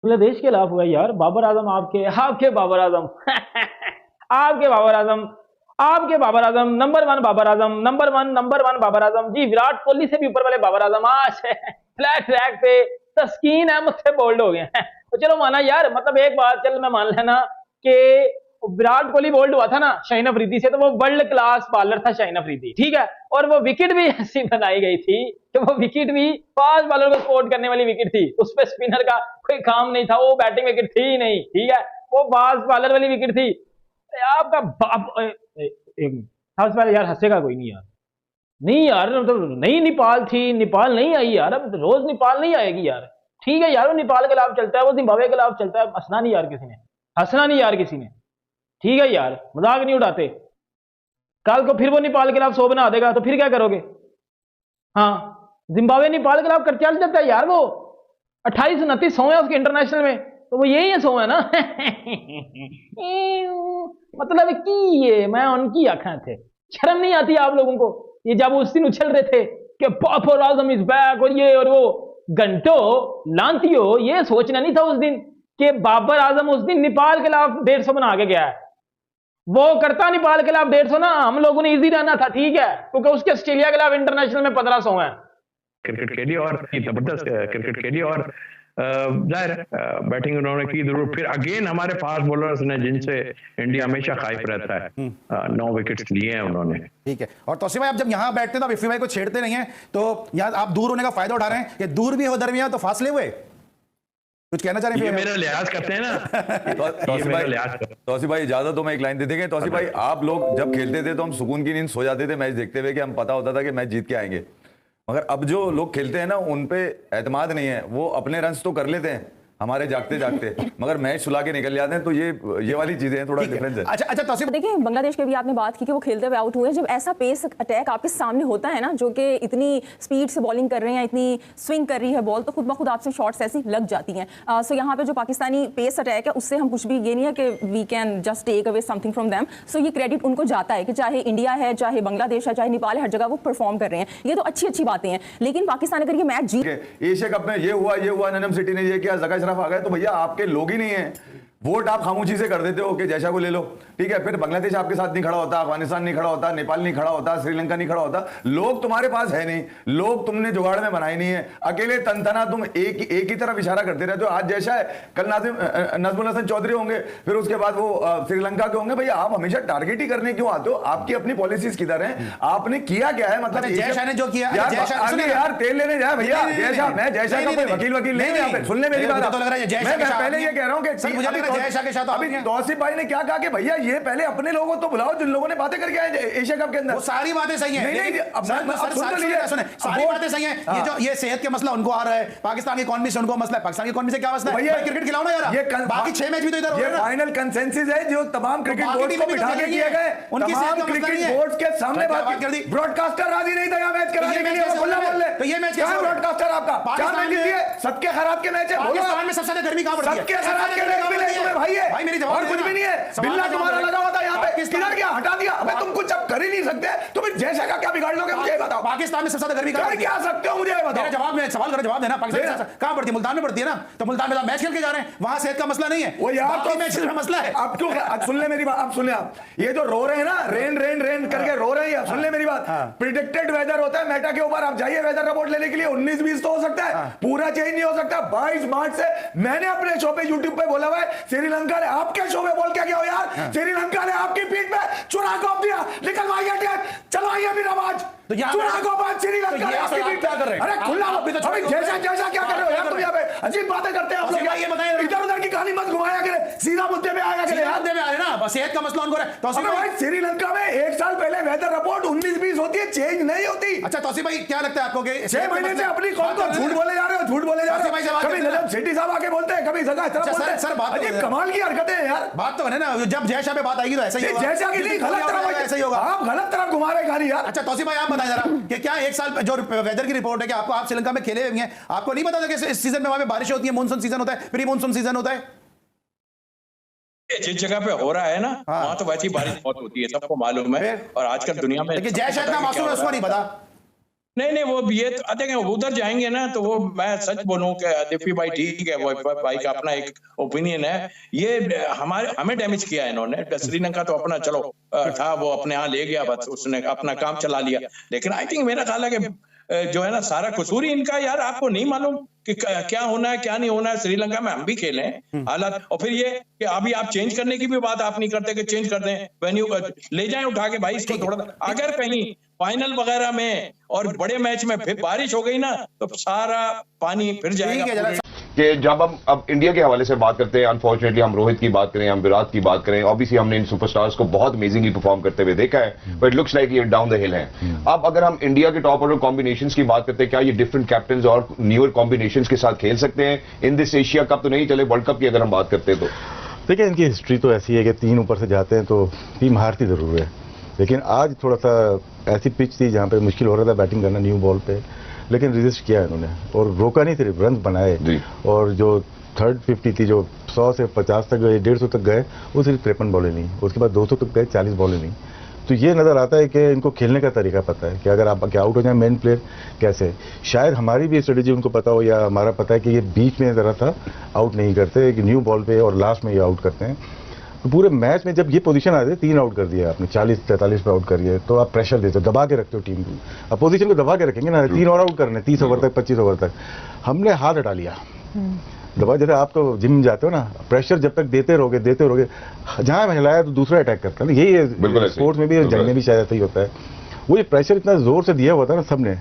बांग्लादेश के खिलाफ हुआ यार। बाबर आजम आपके आपके बाबर आजम आपके बाबर आजम आपके Babar Azam number one Babar Azam number one Babar Azam जी। विराट कोहली से भी ऊपर वाले बाबर आजम आज फ्लैट ट्रैक पे तस्कीन अहमद से बोल्ड हो गए हैं। तो चलो माना यार, मतलब एक बात चल मैं मान लेना कि विराट कोहली बोल्ड हुआ था ना शाहीन अफरीदी से, तो वो वर्ल्ड क्लास बॉलर था शाहीन अफरीदी, ठीक है। और वो विकेट भी ऐसी बनाई गई थी कि वो विकेट भी फास्ट बॉलर को सपोर्ट करने वाली विकेट थी। उस पर स्पिनर का कोई काम नहीं था, वो बैटिंग विकेट थी ही नहीं, ठीक है। वो फास्ट बॉलर वाली विकेट थी। आपका बाप सबसे पहले यार हंसेगा कोई नहीं यार। नहीं यार, मतलब नई नेपाल थी, नेपाल नहीं आई यार। अब रोज नेपाल नहीं आएगी यार। ठीक है यार, वो नेपाल के खिलाफ चलता है, वो जिम्बाब्वे के खिलाफ चलता है। हंसना नहीं यार किसी ने, हंसना नहीं यार किसी ने। ठीक है यार, मजाक नहीं उड़ाते। कल को फिर वो नेपाल के खिलाफ 100 बना देगा तो फिर क्या करोगे? हाँ, जिम्बाब्वे नेपाल के खिलाफ कर चल जाता है यार। वो 28-29 100 है उसके इंटरनेशनल में, तो वो यही है 100 है ना। मतलब की ये मैं उनकी आंखें थे। शर्म नहीं आती आप लोगों को? ये जब उस दिन उछल रहे थे कि बाबर आजम इज बैक और ये और वो, घंटों लांतियों ये सोचना नहीं था उस दिन कि बाबर आजम उस दिन नेपाल के खिलाफ 150 बना के गया है। वो करता नेपाल के खिलाफ 150 ना, हम लोगों ने इजी रहना था, ठीक है, क्योंकि उसके ऑस्ट्रेलिया के खिलाफ इंटरनेशनल में 1500 है। क्रिकेट खेली और जबरदस्त क्रिकेट खेली और जाहिर बैटिंग उन्होंने की जरूर। फिर अगेन हमारे फास्ट बॉलर्स ने जिनसे इंडिया हमेशा खाइफ रहता है, 9 विकेट्स लिए हैं उन्होंने। ठीक है। और तौसीफ भाई आप जब यहाँ बैठते हैं तो आप इफ्ती भाई को छेड़ते नहीं हैं, तो यहाँ आप दूर होने का फायदा उठा रहे हैं कि दूर भी हो दरमियान तो फासले हुए। कुछ कहना चाह रहे हैं? मेरा लिहाज करते हैं ना। तौसीफ भाई इजाजत तो मैं एक लाइन दे देंगे। तौसीफ भाई आप लोग जब खेलते थे तो हम सुकून की नींद सो जाते थे मैच देखते हुए कि हम पता होता था कि मैच जीत के आएंगे। मगर अब जो लोग खेलते हैं ना उन पे एतमाद नहीं है, वो अपने रन्स तो कर लेते हैं हमारे जागते जागते, मगर मैच सुला के निकल जाते हैं। तो ये वाली चीजें हैं, थोड़ा डिफरेंस है। अच्छा तौसीफ देखिए, बांग्लादेश के भी आपने बात की कि वो खेलते हुए आउट हुए। जब ऐसा पेस अटैक आपके सामने होता है ना, जो कि इतनी स्पीड से बॉलिंग कर रहे हैं, इतनी स्विंग कर रही है बॉल, तो खुद ब खुद आपसे शॉट्स ऐसी लग जाती हैं। सो यहाँ पे जो पाकिस्तानी पेस अटैक है उससे हम कुछ भी, ये नहीं है कि we can just take away something from them. So ये क्रेडिट उनको जाता है कि चाहे इंडिया है, चाहे बांग्लादेश है, चाहे नेपाल है, हर जगह वो परफॉर्म कर रहे हैं। ये तो अच्छी बातें हैं। लेकिन पाकिस्तान अगर ये मैच जीत, एशिया कप में ये हुआ ननम सिटी ने ये किया, जका शरफ आ गए, तो भैया आपके लोग ही नहीं है। वोट आप खामोशी से कर देते हो कि जैसा को ले लो, ठीक है। फिर बांग्लादेश आपके साथ नहीं खड़ा होता, अफगानिस्तान नहीं खड़ा होता, नेपाल नहीं खड़ा होता, श्रीलंका नहीं खड़ा होता। लोग तुम्हारे पास है नहीं, लोग तुमने जुगाड़ में बनाए नहीं है। अकेले तनतना तुम एक ही तरफ इशारा करते रहते हो। आज जैसा है कल नजमुल हसन चौधरी होंगे, फिर उसके बाद वो श्रीलंका के होंगे। भैया आप हमेशा टारगेट ही करने क्यों आते हो? आपकी अपनी पॉलिसीज किधर है? आपने किया क्या है? मतलब जयशाह ने जो किया यार तेल लेने जाए भैया। जयशाह का वकील नहीं, सुन ले मेरी बात। मैं पहले ये कह रहा हूँ कि जयशाह के साथ अभी तौसीफ भाई ने क्या कहा कि भैया ये पहले अपने लोगों को तो बुलाओ जिन लोगों ने बातें करके आए एशिया कप के अंदर। वो सारी बातें सही हैं। नहीं, सारी बातें सही हैं। ये जो ये सेहत के मसला उनको आ रहा है, पाकिस्तान की इकोनॉमी से उनको मसला है। पाकिस्तान की इकोनॉमी से क्या मसला है? भैया क्रिकेट खिलाओ ना यार। ये बाकी 6 मैच भी तो इधर हो रहे हैं। ये फाइनल कंसेंसस है जो तमाम क्रिकेट बोर्ड को बिठा के किए गए। उनकी तमाम क्रिकेट बोर्ड के सामने बात कर दी। ब्रॉडकास्टर राजी नहीं था यहाँ मैच कराने के लिए। खुला बोल ले, तो ये मैच क्या ब्रॉडकास्टर आपका पाकिस्तान के लिए सबके खराब के मैच है। पाकिस्तान में सबसे ज्यादा गर्मी कहां पड़ती है? सबके खराब के मैच भाई है। भाई मेरी जवाब कुछ भी नहीं है। बिल्ला तुम्हारा लगा हुआ था यहाँ पे, किधर गया? हटा दिया। अबे तुम कुछ अब कर ही नहीं सकते, तो फिर जयशा का क्या बिगाड़ लोगे? मुझे बताओ। पाकिस्तान में सबसे ज्यादा गर्मी कहां क्या सकते हो? मुझे बताओ। मेरा जवाब में सवाल करो, जवाब देना। पाकिस्तान कहां पड़ती है? मुल्तान में पड़ती है ना। तो मुल्तान में मैच खेल के जा रहे हैं, वहां सेहत का मसला नहीं है। वो यार तो मैच में मसला है। आप क्यों सुन ले मेरी बात? आप सुन ले, आप ये जो रो रहे हैं ना, रेन करके रो रहे हैं, सुन ले मेरी बात। प्रिडिक्टेड वेदर होता है मेटा के ऊपर, आप जाइए वेदर रिपोर्ट लेने के लिए। 19-20 तो हो सकता है, पूरा चेंज नहीं हो सकता। 22 मार्च से मैंने अपने शो पे यूट्यूब पे बोला हुआ है, श्रीलंका ने आपके शो में बोल क्या गया हो यार? श्रीलंका ने आपकी पीठ पे चुरा कॉप दिया, निकलवाइए, चलवाइए फिर आवाज। तो चुरा कॉप श्रीलंका ने आपकी पीठ क्या कर रहे हैं? अरे खुला जैसा क्या कर रहे हो यार तुम? यहाँ पे अजीब बातें करते हैं आप लोग। ये बताइए, इधर उधर की कहानी मत घुमाया करें, सीधा मुद्दे पे आया करें। मुद्दे पे आ रहे ना, बस सेहत का मसला उनको है। तौसीफ भाई श्रीलंका में 1 साल पहले वेदर रिपोर्ट 19-20 होती है, चेंज नहीं होती। अच्छा तौसीफ भाई क्या लगता है आपको कि 6 महीने से अपनी कौम को झूठ बोले जा रहे हो, झूठ बोले जा रहे हो? कभी नजम सेठी साहब आके बोलते हैं, कभी जगह सर बात अजीब कमाल की हरकतें हैं यार। बात तो है ना, जब जयशा पे बात आएगी तो ऐसा ही होगा। जयशा की नहीं, गलत तरफ ऐसा ही होगा। आप गलत तरफ घुमा रहे कहानी यार। अच्छा तौसीफ भाई आप बताएं जरा कि क्या 1 साल जो वेदर की रिपोर्ट है कि आपको, आप श्रीलंका में खेले हुए हैं, आपको नहीं पता था कि इस सीजन में वहां पे बारिश होती है, मानसून सीजन होता है, प्री मानसून सीजन होता है? जिस जगह पे हो रहा है ना वहां तो वैसी बारिश बहुत होती है, सबको मालूम है। और आजकल दुनिया में जय शायद ना मासूम है, उसको नहीं पता। नहीं वो ये तो देखें, उधर जाएंगे ना तो वो, मैं सच बोलूं कि दिफी भाई ठीक है, वो भाई का अपना एक ओपिनियन है, ये हमें डैमेज किया है इन्होंने। श्रीलंका तो अपना चलो था, वो अपने यहाँ ले गया, बस उसने अपना काम चला लिया। लेकिन आई थिंक मेरा ख्याल है कि जो है ना सारा कसूर ही इनका। यार आपको नहीं मालूम कि क्या होना है क्या नहीं होना है। श्रीलंका में हम भी खेले हैं हालात, और फिर ये कि अभी आप चेंज करने की भी बात आप नहीं करते कि चेंज कर दें, वेन्यू ले जाएं उठा के भाई इसको थोड़ा। अगर कहीं फाइनल वगैरह में और बड़े मैच में फिर बारिश हो गई ना तो सारा पानी फिर जाएगा। कि जब हम अब इंडिया के हवाले से बात करते हैं, अनफॉर्चुनेटली हम रोहित की बात करें, हम विराट की बात करें, ऑब्वियसली हमने इन सुपरस्टार्स को बहुत अमेजिंगली परफॉर्म करते हुए देखा है, बट लुक्स लाइक ये डाउन द हिल है। अब अगर हम इंडिया के टॉप ऑर्डर कॉम्बिनेशंस की बात करते हैं, क्या ये डिफरेंट कैप्टन और न्यूअर कॉम्बिनेशंस के साथ खेल सकते हैं इन दिस एशिया कप? तो नहीं चले, वर्ल्ड कप की अगर हम बात करते हैं तो देखिए इनकी हिस्ट्री तो ऐसी है कि 3 ऊपर से जाते हैं तो टीम हारती जरूर है, लेकिन आज थोड़ा सा ऐसी पिच थी जहाँ पे मुश्किल हो रहा था बैटिंग करना न्यू बॉल पे, लेकिन रेजिस्ट किया इन्होंने और रोका नहीं, सिर्फ रन बनाए। और जो थर्ड 50 थी, जो 100 से 50 तक गए, 150 तक गए, वो सिर्फ 53 बॉलें नहीं, उसके बाद 200 तक गए, 40 बॉलें नहीं। तो ये नज़र आता है कि इनको खेलने का तरीका पता है कि अगर आप आउट हो जाए मेन प्लेयर कैसे। शायद हमारी भी स्ट्रेटेजी उनको पता हो या हमारा पता है कि ये बीच में ज़रा सा आउट नहीं करते, कि न्यू बॉल पे और लास्ट में ये आउट करते हैं। तो पूरे मैच में जब ये पोजीशन आती है, 3 आउट कर दिया आपने, 40-43 पे आउट करिए, तो आप प्रेशर देते हो, दबा के रखते हो टीम को। अपोजिशन को दबा के रखेंगे ना, 3 और आउट करने 30 ओवर तक, 25 ओवर तक। हमने हाथ हटा लिया दबा। जैसे आप तो जिम जाते हो ना, प्रेशर जब तक देते रहोगे, जहां में हिलाया तो दूसरा अटैक करता है। यही है स्पोर्ट्स में भी, जंग में भी शायद ऐसा ही होता है। वो ये प्रेशर इतना जोर से दिया हुआ था ना सबने,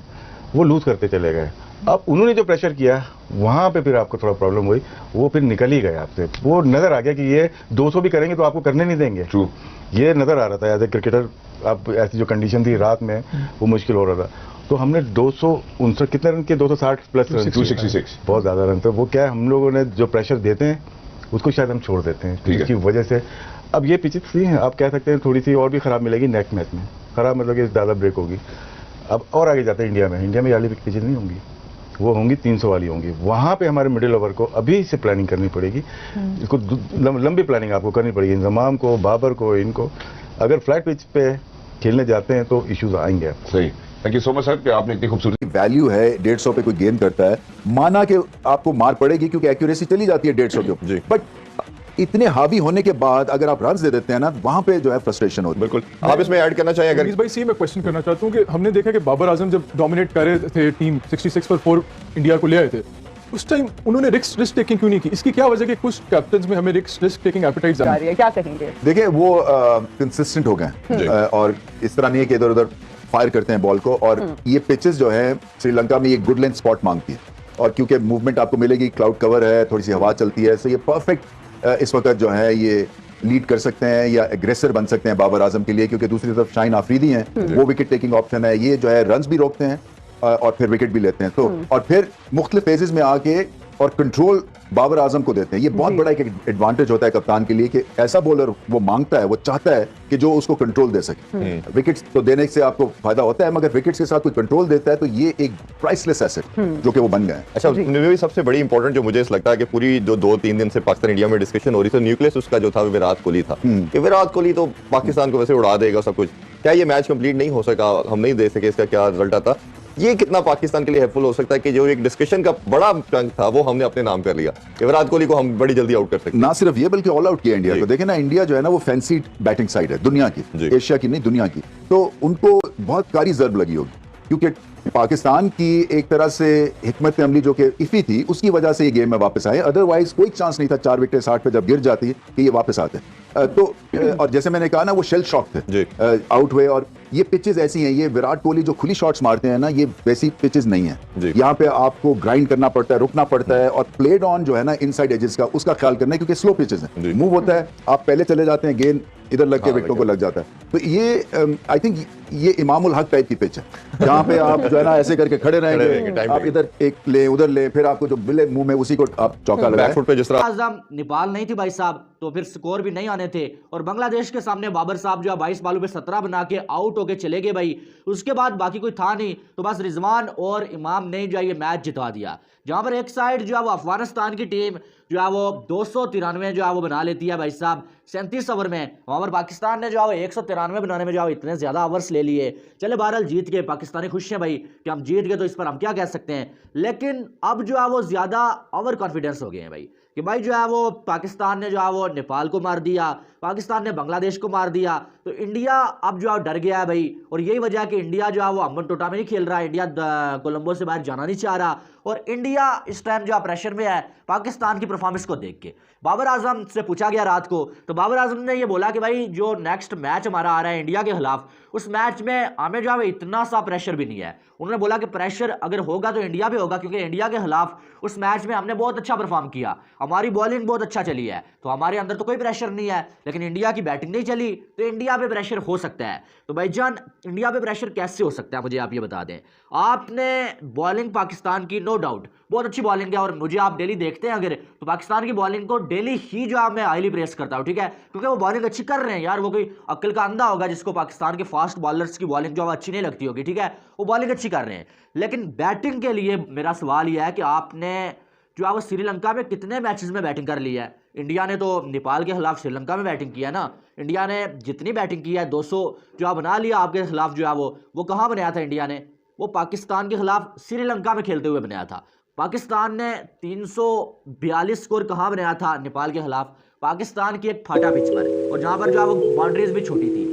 वो लूज करते चले गए। अब उन्होंने जो प्रेशर किया वहां पे फिर आपको थोड़ा प्रॉब्लम हुई, वो फिर निकल ही गए आपसे। वो नजर आ गया कि ये 200 भी करेंगे तो आपको करने नहीं देंगे। ये नजर आ रहा था एज ए क्रिकेटर। अब ऐसी जो कंडीशन थी रात में, वो मुश्किल हो रहा था। तो हमने 259 कितने रन किए, 260 प्लस रन, 266 बहुत ज्यादा रन थे। वो क्या है, हम लोगों ने जो प्रेशर देते हैं उसको शायद हम छोड़ देते हैं, इसकी वजह से। अब ये पिचेस थी, आप कह सकते हैं थोड़ी सी और भी खराब मिलेगी नेक्स्ट मैच में। खराब मतलब कि ज्यादा ब्रेक होगी। अब और आगे जाते हैं इंडिया में वाली पिचेस नहीं होंगी, वो होंगी 300 वाली होंगी। वहां पे हमारे मिडिल ओवर को अभी से प्लानिंग करनी पड़ेगी। इसको लंबी प्लानिंग आपको करनी पड़ेगी, इंजमाम को, बाबर को, इनको। अगर फ्लैट पिच पे खेलने जाते हैं तो इश्यूज आएंगे। सही, thank you so much sir कि आपने इतनी खूबसूरती। वैल्यू है 150 पे कोई गेंद करता है, माना कि आपको मार पड़ेगी क्योंकि एक्यूरेसी चली जाती है 150 के ऊपर, बट इतने हावी होने के बाद अगर आप रन दे देते हैं ना, वहां पे जो है फ्रस्ट्रेशन होती है। बिल्कुल, आप इसमें ऐड करना चाहिए अगर? भाई सी मैं क्वेश्चन करना चाहता हूं कि हमने देखा कि बाबर आजम जब डोमिनेट कर रहे थे, टीम 66 पर 4 इंडिया को ले आए थे, उस टाइम उन्होंने रिस्क टेकिंग क्यों नहीं की? इसकी क्या वजह कि कुछ कैप्टन्स में हमें रिस्क टेकिंग एपेटाइट ज्यादा है? क्या कहेंगे? देखिए वो कंसिस्टेंट हो गए और इस तरह नहीं है कि इधर उधर फायर करते हैं बॉल को। और ये पिचेस जो है श्रीलंका में ये गुड लेंथ स्पॉट मांगती है, और क्योंकि मूवमेंट आपको मिलेगी, क्लाउड कवर है, थोड़ी सी हवा चलती है, तो ये परफेक्ट इस वक्त जो है ये लीड कर सकते हैं या एग्रेसर बन सकते हैं बाबर आजम के लिए, क्योंकि दूसरी तरफ शाहीन आफरीदी हैं, वो विकेट टेकिंग ऑप्शन है। ये जो है रन्स भी रोकते हैं और फिर विकेट भी लेते हैं, तो और फिर मुख्तलिफ फेजेस में आके और कंट्रोल बाबर आजम को देते हैं। ये बहुत बड़ा एक एडवांटेज होता है कप्तान के लिए कि ऐसा बॉलर वो मांगता है, वो चाहता है कि जो उसको कंट्रोल दे सके। विकेट्स तो देने से आपको फायदा होता है, मगर विकेट्स के साथ कोई कंट्रोल देता है तो ये एक प्राइसलेस एसेट जो कि वो बन गए। अच्छा, भी सबसे बड़ी इंपॉर्टेंट जो मुझे लगता है कि पूरी जो 2-3 दिन से पाकिस्तान इंडिया में डिस्कशन हो रही थी, न्यूक्लियस उसका जो था विराट कोहली था, कि विराट कोहली तो पाकिस्तान को वैसे उड़ा देगा सब कुछ। क्या ये मैच कंप्लीट नहीं हो सका, हम नहीं दे सके, इसका क्या रिजल्ट आता? ये कितना पाकिस्तान के लिए हेल्पफुल हो सकता है कि जो एक डिस्कशन का बड़ा चंक था वो हमने अपने नाम कर लिया, विराट कोहली को हम बड़ी जल्दी आउट कर सकते हैं। ना सिर्फ ये बल्कि ऑल आउट किया इंडिया को। देखे ना, इंडिया जो है ना वो फैंसी बैटिंग साइड है दुनिया की, एशिया की नहीं दुनिया की, तो उनको बहुत कारी जर्ब लगी होगी, क्योंकि पाकिस्तान की एक तरह से हिकमत अमली जो कि इफी थी, उसकी वजह से ये गेम में वापस आए। अदरवाइज कोई चांस नहीं था 4 विकेट 60 पे जब गिर जाती कि ये वापस आते। तो और जैसे मैंने कहा ना, वो शेल शॉक थे, आउट हुए। और ये पिचेस ऐसी हैं, ये विराट कोहली जो खुली शॉट्स मारते हैं ना, ये वैसी पिचेस नहीं है। यहाँ पे आपको ग्राइंड करना पड़ता है, रुकना पड़ता है, और प्लेड ऑन जो है ना इनसाइड एजेस का, उसका ख्याल करना है, क्योंकि स्लो पिचेस हैं, मूव होता है, आप पहले चले जाते हैं, गेंद इधर लग के विकेटों को लग जाता है। तो ये आई थिंक ये इमामुल हक टाइप की पिच है, जहाँ पे आप जो है ना ऐसे करके खड़े रहेंगे, आप इधर एक ले उधर ले, फिर आपको जो मिले मुंह में उसी को आप चौका लगाएं। आजम नेपाल नहीं थी भाई साहब, तो फिर स्कोर भी नहीं आना बने थे और बांग्लादेश के सामने बाबर साहब जो 22 बॉलों पे 17 बना के आउट होके चले गए भाई। उसके बाद बाकी कोई था नहीं, तो बस रिजवान और इमाम ने जो है ये मैच जितवा दिया। जहां पर एक साइड जो है वो अफगानिस्तान की टीम जो है वो 293 जो है वो बना लेती है भाई साहब 37 ओवर में, वहां पर पाकिस्तान ने जो है वो 193 बनाने में जो है इतने ज्यादा ओवर्स ले लिए। चले बहरहाल जीत गए, पाकिस्तानी खुश हैं भाई कि हम जीत गए, तो इस पर हम क्या कह सकते हैं। लेकिन अब जो है वो ज्यादा ओवर कॉन्फिडेंस हो गए हैं भाई कि भाई जो है वो पाकिस्तान ने जो है वो नेपाल को मार दिया, पाकिस्तान ने बांग्लादेश को मार दिया, तो इंडिया अब जो है डर गया है भाई। और यही वजह है कि इंडिया जो है वो अम्बन टोटा में नहीं खेल रहा है, इंडिया कोलंबो से बाहर जाना नहीं चाह रहा और इंडिया इस टाइम जो है प्रेशर में है पाकिस्तान की परफॉर्मेंस को देख के। बाबर आजम से पूछा गया रात को, तो बाबर आजम ने ये बोला कि भाई जो नेक्स्ट मैच हमारा आ रहा है इंडिया के खिलाफ, उस मैच में हमें जो है इतना सा प्रेशर भी नहीं है। उन्होंने बोला कि प्रेशर अगर होगा तो इंडिया पे होगा, क्योंकि इंडिया के खिलाफ उस मैच में हमने बहुत अच्छा परफॉर्म किया, हमारी बॉलिंग बहुत अच्छा चली है, तो हमारे अंदर तो कोई प्रेशर नहीं है। लेकिन इंडिया की बैटिंग नहीं चली तो इंडिया पे प्रेशर हो सकता है। तो भाईजान इंडिया पे प्रेशर कैसे हो सकता है, मुझे आप ये बता दें। आपने बॉलिंग पाकिस्तान की नो डाउट बहुत अच्छी बॉलिंग है और मुझे आप डेली देखते हैं अगर, तो पाकिस्तान की बॉलिंग को डेली ही जो है मैं हाईली प्रेस करता हूँ, ठीक है, क्योंकि वो बॉलिंग अच्छी कर रहे हैं यार। वो कोई अक्ल का अंधा होगा जिसको पाकिस्तान के फास्ट बॉलर्स की बॉलिंग जो अच्छी नहीं लगती होगी, ठीक है, वो बॉलिंग अच्छी कर रहे हैं। लेकिन बैटिंग के लिए मेरा सवाल यह है कि आपने जो है वो श्रीलंका में कितने मैचेस में बैटिंग कर ली है। इंडिया ने तो नेपाल के खिलाफ श्रीलंका में बैटिंग किया ना, इंडिया ने जितनी बैटिंग की है 200 जो है बना लिया आपके खिलाफ, जो है वो कहाँ बनाया था इंडिया ने, वो पाकिस्तान के खिलाफ श्रीलंका में खेलते हुए बनाया था। पाकिस्तान ने 342 स्कोर कहाँ बनाया था नेपाल के खिलाफ, पाकिस्तान की एक फाटा पिच पर, और जहाँ पर जो है वो बाउंड्रीज भी छोटी थी।